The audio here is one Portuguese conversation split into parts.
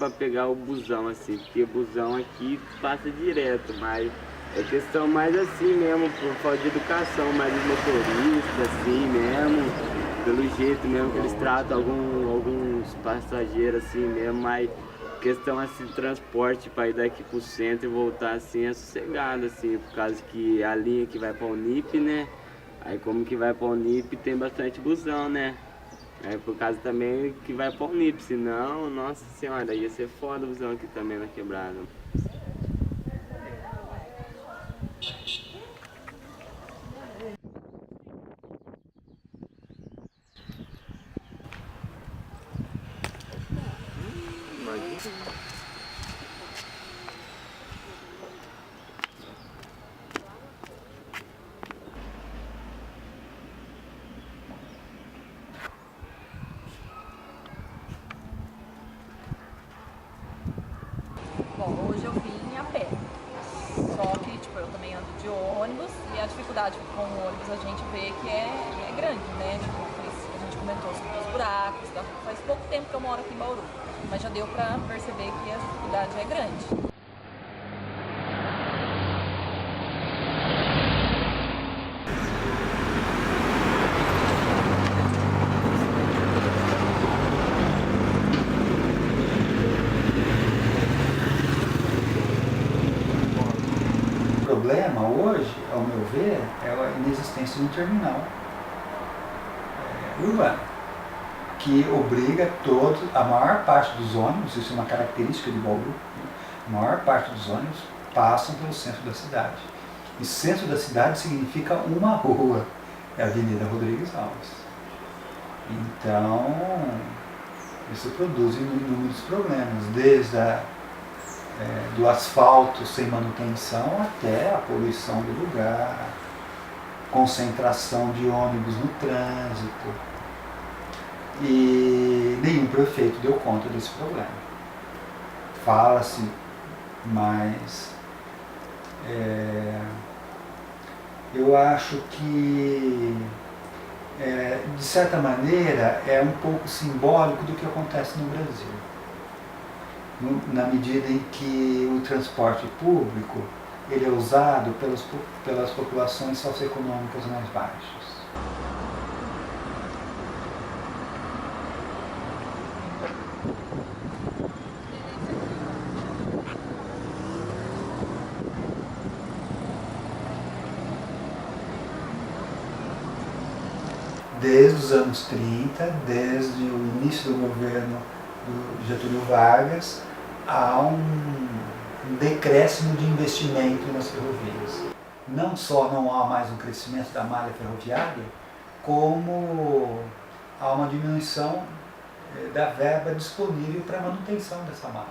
para pegar o busão, assim, porque o busão aqui passa direto, mas é questão mais assim mesmo, por falta de educação, mais dos motoristas, assim mesmo, pelo jeito mesmo que eles tratam alguns passageiros assim mesmo, mas questão assim de transporte para ir daqui pro centro e voltar assim é sossegado, assim, por causa que a linha que vai para o Unip, né? Aí como que vai para o Unip tem bastante busão, né? É por causa também que vai para o Unip, senão, nossa senhora, ia ser foda o busão aqui também na quebrada. Bom, hoje eu vim a pé, só que tipo, eu também ando de ônibus e a dificuldade com o ônibus a gente vê que é grande, né? Tipo, a gente comentou sobre os buracos, faz pouco tempo que eu moro aqui em Bauru, mas já deu pra perceber que a dificuldade é grande. O problema hoje, ao meu ver, é a inexistência de um terminal urbano, que obriga a maior parte dos ônibus, isso é uma característica de Bauru, a maior parte dos ônibus passam pelo centro da cidade. E centro da cidade significa uma rua, é a Avenida Rodrigues Alves. Então, isso produz inúmeros problemas, desde do asfalto sem manutenção até a poluição do lugar, concentração de ônibus no trânsito. E nenhum prefeito deu conta desse problema. Fala-se, mas eu acho que, de certa maneira, é um pouco simbólico do que acontece no Brasil. Na medida em que o transporte público ele é usado pelas populações socioeconômicas mais baixas. Desde os anos 30, desde o início do governo do Getúlio Vargas, há um decréscimo de investimento nas ferrovias. Não só não há mais um crescimento da malha ferroviária, como há uma diminuição da verba disponível para a manutenção dessa malha.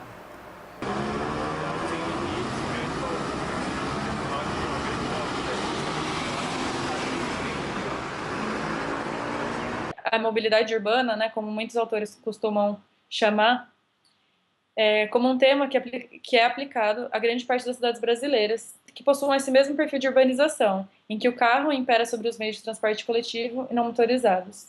A mobilidade urbana, né, como muitos autores costumam chamar, como um tema que é aplicado a grande parte das cidades brasileiras, que possuem esse mesmo perfil de urbanização, em que o carro impera sobre os meios de transporte coletivo e não motorizados.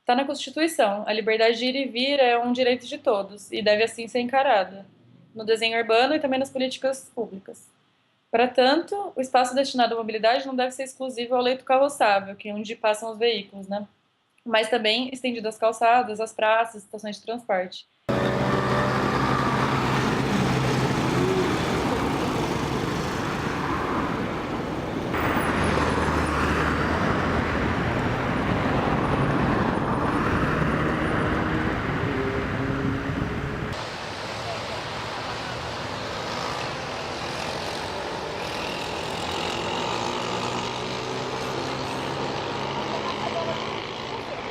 Está na Constituição, a liberdade de ir e vir é um direito de todos e deve assim ser encarada, no desenho urbano e também nas políticas públicas. Para tanto, o espaço destinado à mobilidade não deve ser exclusivo ao leito carroçável, que é onde passam os veículos, né? Mas também estendido às calçadas, às praças, estações de transporte.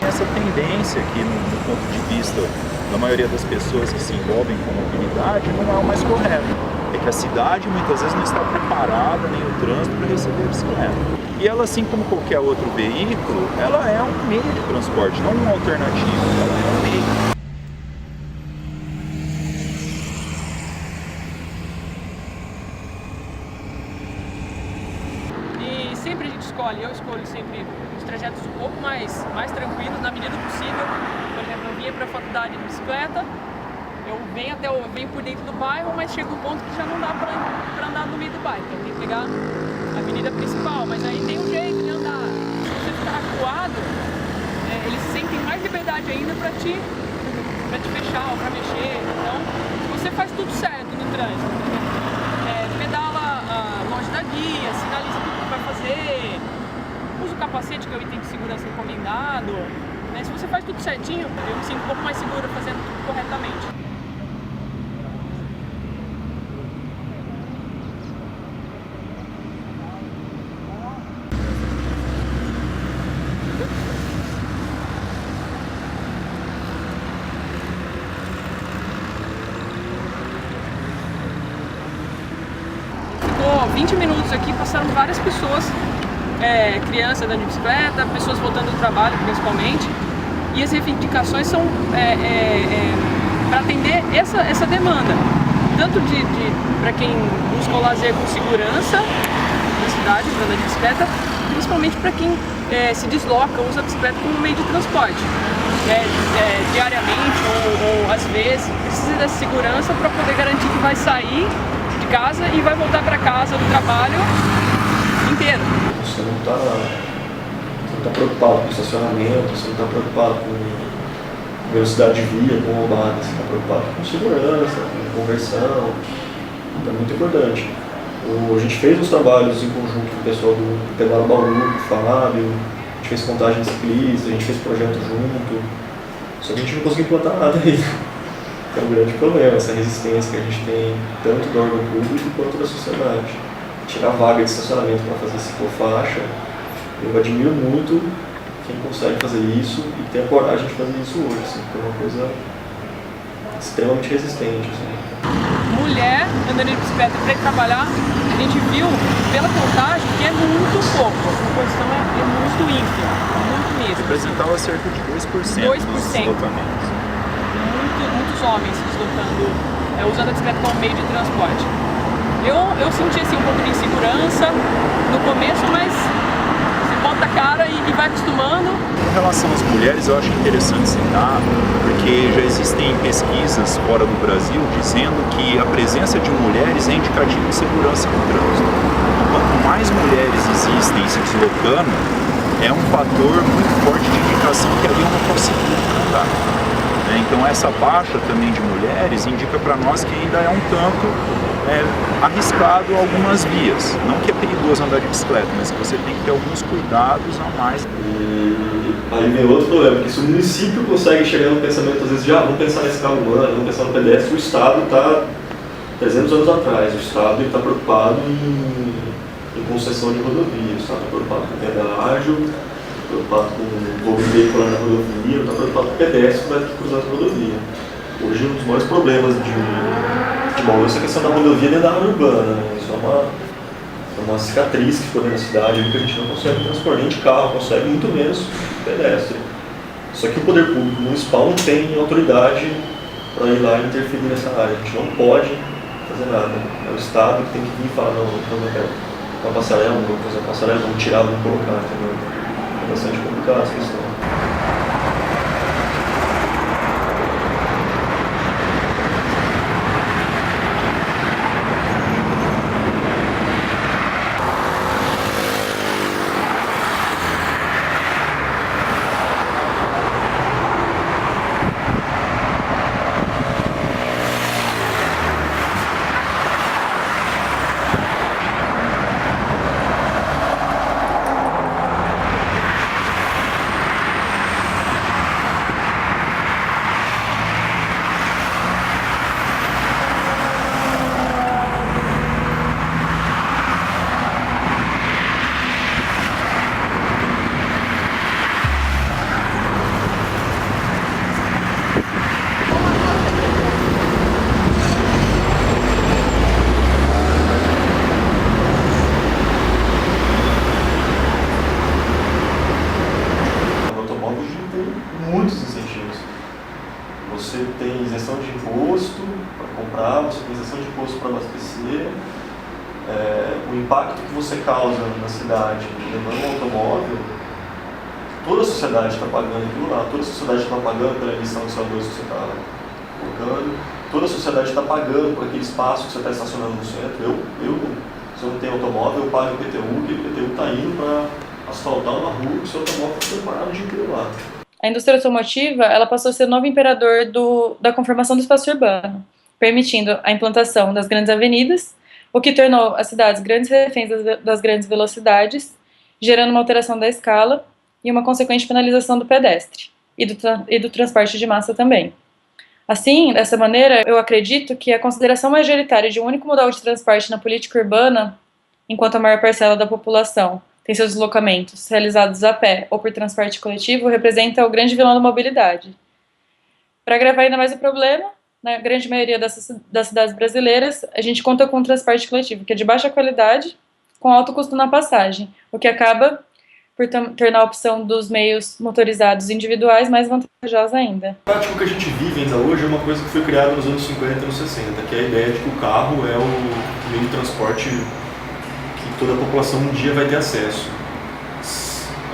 Essa tendência que, do ponto de vista da maioria das pessoas que se envolvem com mobilidade, não é o mais correto. É que a cidade muitas vezes não está preparada, nem o trânsito, para receber a bicicleta. E ela, assim como qualquer outro veículo, ela é um meio de transporte, não uma alternativa, ela é um meio. sempre a gente escolhe, eu escolho sempre os trajetos um pouco mais tranquilos, na medida do possível. Por exemplo, eu vinha para a faculdade de bicicleta, eu venho por dentro do bairro, mas chega um ponto que já não dá para andar no meio do bairro, então tem que pegar a avenida principal, mas aí tem um jeito de andar. Se você ficar acuado, eles sentem mais liberdade ainda para te fechar ou para mexer. Então, se você faz tudo certo no trânsito, pedala longe da guia, sinaliza tudo que vai fazer, usa o capacete, que é o item de segurança recomendado, né? Se você faz tudo certinho, eu me sinto um pouco mais segura fazendo tudo corretamente. Ficou 20 minutos aqui, passaram várias pessoas, crianças andando de bicicleta, pessoas voltando do trabalho principalmente, e as reivindicações são para atender essa demanda, tanto para quem busca o lazer com segurança na cidade, para andar de bicicleta, principalmente para quem se desloca, usa a bicicleta como meio de transporte, diariamente ou às vezes, precisa dessa segurança para poder garantir que vai sair de casa e vai voltar para casa do trabalho inteiro. Você não está preocupado com estacionamento, você não está preocupado com velocidade de via, com roubada, você está preocupado com segurança, com conversão, então é muito importante. A gente fez os trabalhos em conjunto com o pessoal do Pedala Bauru, do Fábio, a gente fez contagem de ciclistas, a gente fez projeto junto, só que a gente não conseguiu implantar nada ainda. É um grande problema, essa resistência que a gente tem tanto do órgão público quanto da sociedade. Tirar vaga de estacionamento para fazer ciclofaixa, eu admiro muito quem consegue fazer isso e tem a coragem de fazer isso hoje, assim, porque é uma coisa extremamente resistente. Assim. Mulher andando de bicicleta para ir trabalhar, a gente viu pela contagem que é muito pouco, a proporção é muito ínfima, muito mesmo. Representava cerca de 2% dos deslocamentos. Muitos homens se deslocando, usando a bicicleta como meio de transporte. Eu senti assim, um pouco de insegurança no começo, mas você bota a cara e vai acostumando. Com relação às mulheres, eu acho interessante citar, porque já existem pesquisas fora do Brasil dizendo que a presença de mulheres é indicativo de segurança no trânsito. Quanto mais mulheres existem se deslocando, é um fator muito forte de indicação que ali eu não consigo andar. Então essa baixa também de mulheres indica para nós que ainda é um tanto arriscado algumas vias. Não que é perigoso andar de bicicleta, mas que você tem que ter alguns cuidados a mais. E aí vem outro problema, que se o município consegue chegar no pensamento, às vezes, de vamos pensar nesse carro humano, vamos pensar no pedestre, o Estado está 300 anos atrás. O Estado está preocupado em concessão de rodovia, o Estado está preocupado com pedágio, preocupado com o volume veicular na rodovia, não está preocupado com o pedestre que vai ter que cruzar a rodovia. Hoje, um dos maiores problemas de Bauru é essa questão da rodovia dentro da área urbana. Né? Isso é uma cicatriz que ficou dentro da cidade, que a gente não consegue transportar nem de carro, consegue muito menos pedestre. Só que o poder público municipal não tem autoridade para ir lá e interferir nessa área. A gente não pode fazer nada. É o Estado que tem que vir e falar, não, eu quero uma passarela, vamos fazer uma passarela, vamos tirar, vamos colocar, entendeu? É bastante complicado essa questão. o impacto que você causa na cidade levando um automóvel, toda a sociedade está pagando aquilo lá, toda a sociedade está pagando pela emissão de CO2 que você está colocando, toda a sociedade está pagando por aquele espaço que você está estacionando no centro. Se eu não tenho automóvel, eu pago o IPTU, que o IPTU está indo para asfaltar uma rua, que o seu automóvel está sendo parado o dia inteiro lá. A indústria automotiva ela passou a ser o novo imperador da conformação do espaço urbano, permitindo a implantação das grandes avenidas, o que tornou as cidades grandes reféns das grandes velocidades, gerando uma alteração da escala e uma consequente penalização do pedestre e do transporte de massa também. Assim, dessa maneira, eu acredito que a consideração majoritária de um único modal de transporte na política urbana, enquanto a maior parcela da população tem seus deslocamentos realizados a pé ou por transporte coletivo, representa o grande vilão da mobilidade. Para agravar ainda mais o problema, na grande maioria das cidades brasileiras, a gente conta com um transporte coletivo que é de baixa qualidade, com alto custo na passagem, o que acaba por tornar a opção dos meios motorizados individuais mais vantajosa ainda. A prática que a gente vive ainda hoje é uma coisa que foi criada nos anos 50 e anos 60, que é a ideia de que o carro é o meio de transporte que toda a população um dia vai ter acesso.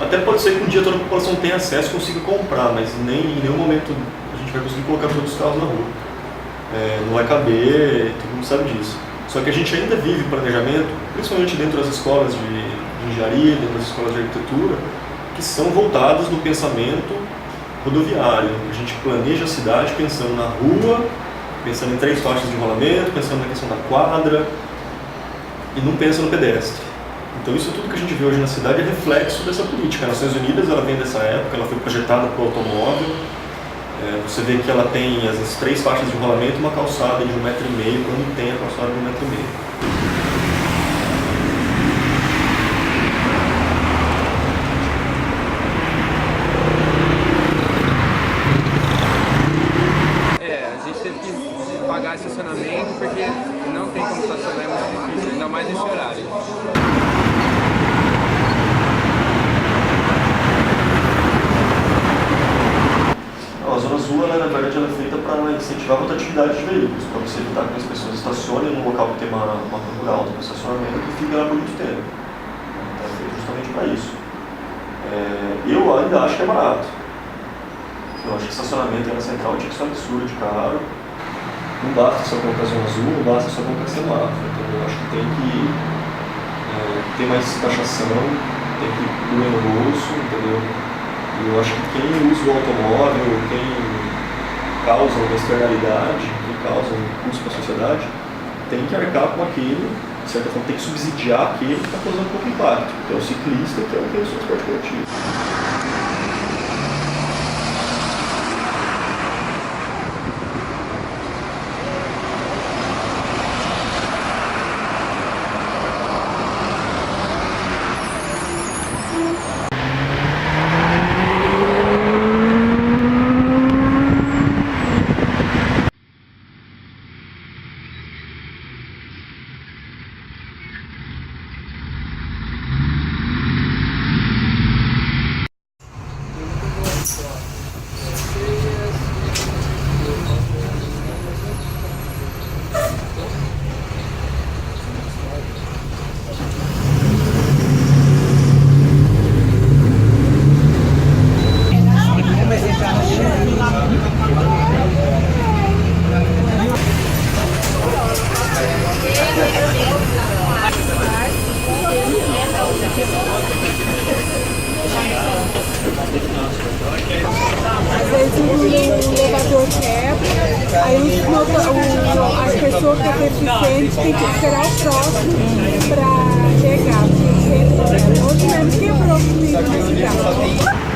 Até pode ser que um dia toda a população tenha acesso e consiga comprar, mas em nenhum momento a gente vai conseguir colocar todos os carros na rua. Não vai caber, todo mundo sabe disso. Só que a gente ainda vive planejamento, principalmente dentro das escolas de engenharia, dentro das escolas de arquitetura, que são voltadas no pensamento rodoviário. A gente planeja a cidade pensando na rua, pensando em 3 faixas de rolamento, pensando na questão da quadra e não pensa no pedestre. Então isso tudo que a gente vê hoje na cidade é reflexo dessa política. As Nações Unidas ela vem dessa época, ela foi projetada para o automóvel. Você vê que ela tem as 3 faixas de rolamento e uma calçada de 1,5 m, quando tem a calçada de 1,5 m. Pagar estacionamento porque não tem como estacionar, é muito difícil, ainda mais nesse horário. A Zona Azul, na verdade, ela é feita para incentivar a rotatividade de veículos, para você evitar que as pessoas estacionem num local que tem uma procura alta para estacionamento e fiquem lá por muito tempo. Então, é feito justamente para isso. Eu ainda acho que é barato. Eu acho que estacionamento na central tinha que ser um absurdo de caro. Não basta só colocar zona azul, não basta só colocar semáforo. Então eu acho que tem que ter mais taxação, tem que doer no bolso, entendeu? E eu acho que quem usa o automóvel, quem causa uma externalidade, quem causa um custo para a sociedade, tem que arcar com aquele, de certa forma, tem que subsidiar aquele que está causando pouco impacto, que é o ciclista, que é o que é o transporte coletivo. Às vezes o elevador quebra, aí as pessoas que é deficiente têm que esperar o próximo para chegar, porque sempre hoje mesmo quebrou comigo na cidade.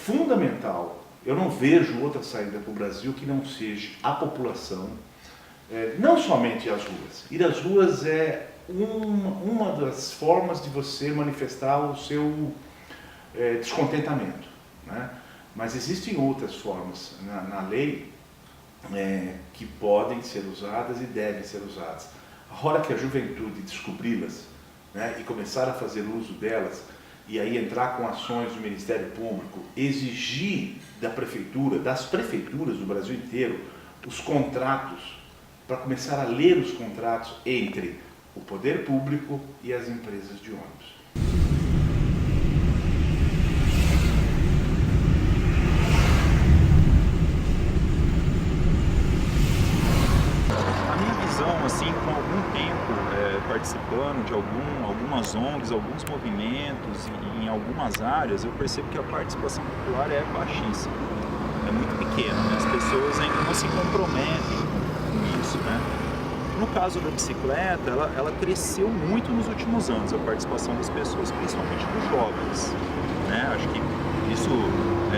fundamental. Eu não vejo outra saída para o Brasil que não seja a população, não somente as ruas. Ir às ruas é uma das formas de você manifestar o seu descontentamento, né? Mas existem outras formas na lei que podem ser usadas e devem ser usadas. A hora que a juventude descobri-las, né, e começar a fazer uso delas, e aí entrar com ações do Ministério Público, exigir da prefeitura, das prefeituras do Brasil inteiro, os contratos, para começar a ler os contratos entre o poder público e as empresas de ônibus. A minha visão, assim, com algum tempo participando de algumas ONGs, alguns movimentos em algumas áreas, eu percebo que a participação popular é baixíssima, é muito pequena, né? As pessoas ainda não se comprometem com isso, né? No caso da bicicleta, ela cresceu muito nos últimos anos, a participação das pessoas, principalmente dos jovens, né? Acho que isso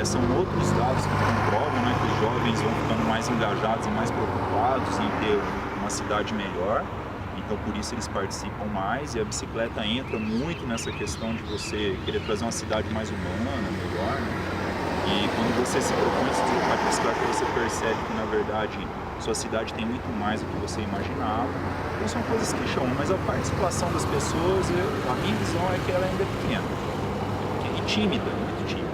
são outros dados que comprovam, né, que os jovens vão ficando mais engajados e mais preocupados em ter uma cidade melhor. Então, por isso eles participam mais, e a bicicleta entra muito nessa questão de você querer trazer uma cidade mais humana, melhor, né? E quando você se propõe a se deslocar de bicicleta, você percebe que, na verdade, sua cidade tem muito mais do que você imaginava. Então, são coisas que chamam, mas a participação das pessoas, a minha visão é que ela ainda é pequena, e tímida, muito tímida.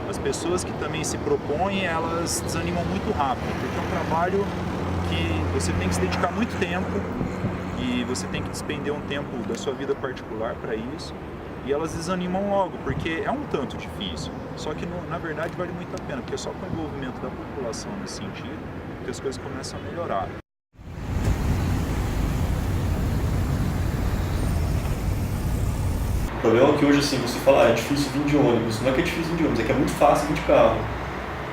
As pessoas que também se propõem, elas desanimam muito rápido, porque é um trabalho que você tem que se dedicar muito tempo, e você tem que despender um tempo da sua vida particular para isso, e elas desanimam logo, porque é um tanto difícil, só que na verdade vale muito a pena, porque é só com o envolvimento da população nesse sentido que as coisas começam a melhorar. O problema é que hoje, assim, você fala, é difícil vir de ônibus. Não é que é difícil vir de ônibus, é que é muito fácil vir de carro,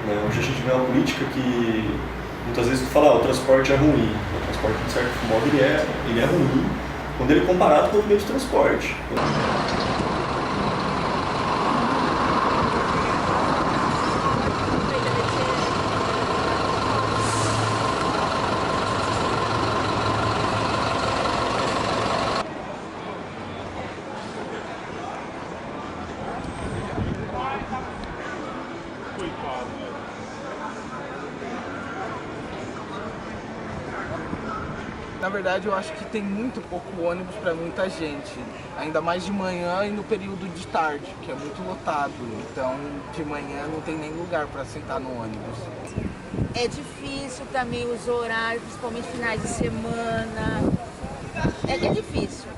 né? Hoje a gente vê uma política que muitas vezes tu fala, o transporte é ruim. O transporte, de certo modo, ele é ruim quando ele é comparado com outro meio de transporte. Na verdade, eu acho que tem muito pouco ônibus para muita gente, ainda mais de manhã e no período de tarde, que é muito lotado. Então, de manhã não tem nem lugar para sentar no ônibus. É difícil também os horários, principalmente finais de semana. É difícil.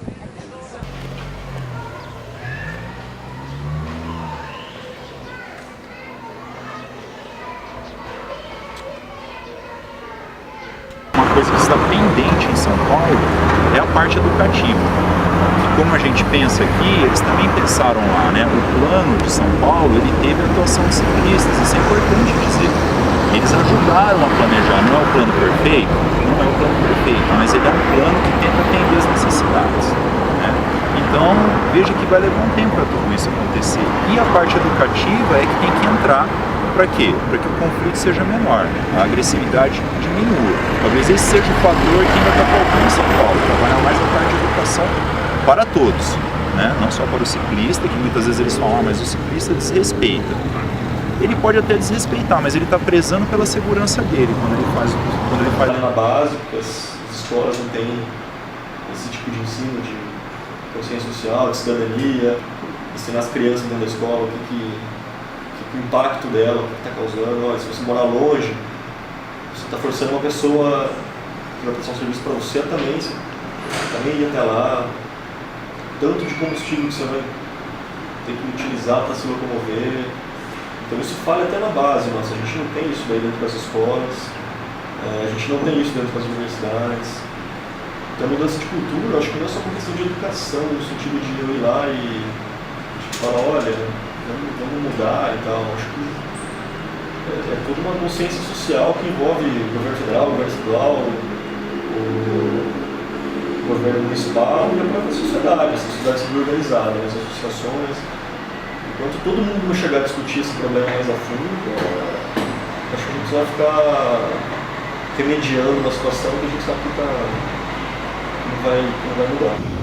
Uma coisa que está pendente em São Paulo é a parte educativa. E como a gente pensa aqui, eles também pensaram lá, né? O plano de São Paulo, ele teve a atuação de ciclistas, isso é importante dizer. Eles ajudaram a planejar, não é o plano perfeito? Não é o plano perfeito, mas ele é um plano que tenta atender as necessidades, né? Então, veja que vai levar um tempo para tudo isso acontecer. E a parte educativa é que tem que entrar. Para quê? Para que o conflito seja menor, a agressividade diminua. Talvez esse seja o fator que ainda está faltando em São Paulo, trabalhar mais a parte de educação para todos, né? Não só para o ciclista, que muitas vezes eles falam, mas o ciclista desrespeita. Ele pode até desrespeitar, mas ele está prezando pela segurança dele quando ele faz. Na base, porque as escolas não têm esse tipo de ensino de consciência social, de cidadania, ensinar as crianças dentro da escola o impacto dela, o que está causando. Olha, se você morar longe, você está forçando uma pessoa que vai prestar um serviço para você também, você também ir até lá, tanto de combustível que você vai ter que utilizar para se locomover. Então isso falha até na base, nossa, a gente não tem isso daí dentro das escolas, a gente não tem isso dentro das universidades. Então a mudança de cultura, eu acho que não é só uma questão de educação, no sentido de eu ir lá e falar, olha, vamos mudar e tal. Acho que é toda uma consciência social que envolve o governo federal, o governo estadual, o governo municipal e a própria sociedade, essa sociedade civil organizada, as associações. enquanto todo mundo não chegar a discutir esse problema mais a fundo, acho que a gente vai ficar remediando uma situação que a gente sabe que não vai mudar.